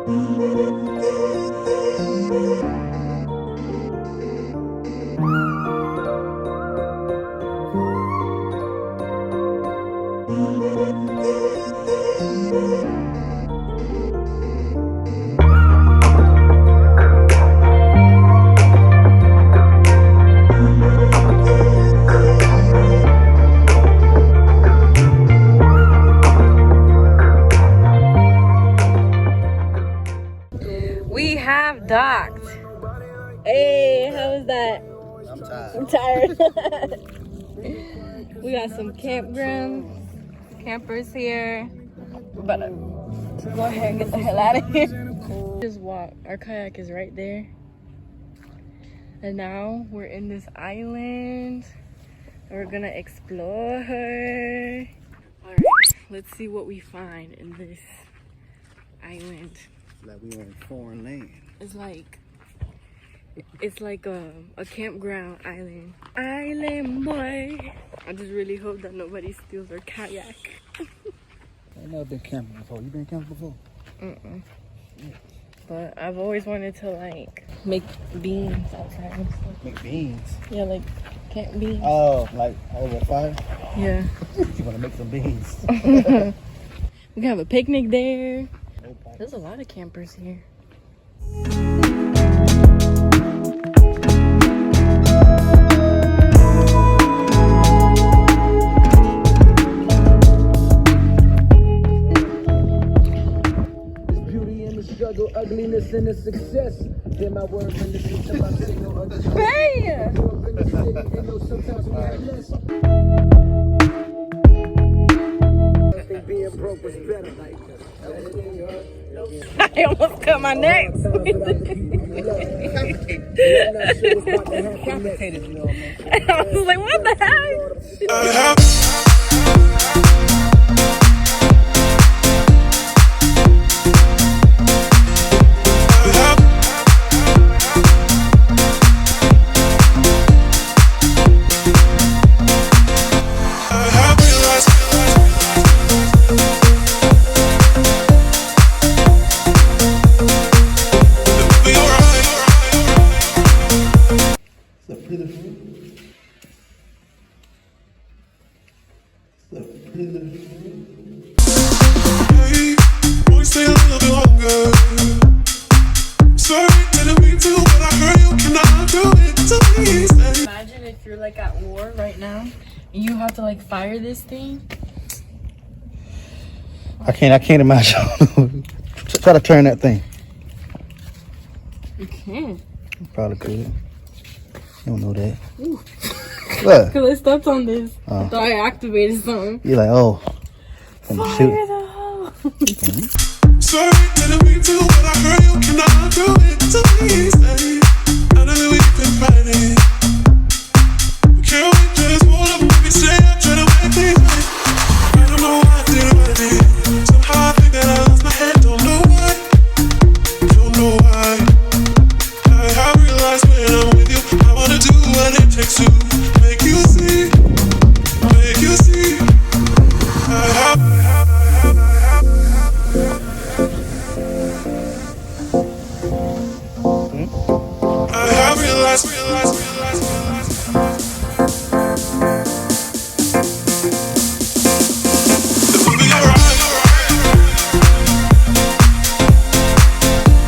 We have docked. Hey, how was that? I'm tired. We got some campers here. We're about to go ahead and get the hell out of here. Just walk. Our kayak is right there. And now we're in this island. We're gonna explore. Alright, let's see what we find in this island. Like we on foreign land. It's like a campground island. Island boy. I just really hope that nobody steals our kayak. I've never been camping before. You been camping before? Mm-mm. But I've always wanted to like make beans outside and stuff. Make beans? Yeah, like camp beans. Oh, like over a fire? Yeah. You want to make some beans? We can have a picnic there. There's a lot of campers here. Ugliness and the success. Hear my words and listen to my signal. Bam! Sometimes we have less. I think being broke was better. I almost cut my neck. Complicated, you know, man. I was like, what the heck? Imagine if you're like at war right now and you have to like fire this thing. I can't imagine. Try to turn that thing. You can. Probably could. You don't know that. What? Cause I stepped on this. Oh. Thought I activated something. You're like, oh. Fire Shoot. the hole. Sorry, didn't mean to, but I heard you cannot do it to me. Say, I know that we've been fighting. Can't we just hold up, maybe say I'm trying to make things right. I don't know why I did what I did. Somehow I think that I lost my head. Don't know why. Don't know why. I realize when I'm with you, I wanna do what it takes to make you see. Make you see. I have realized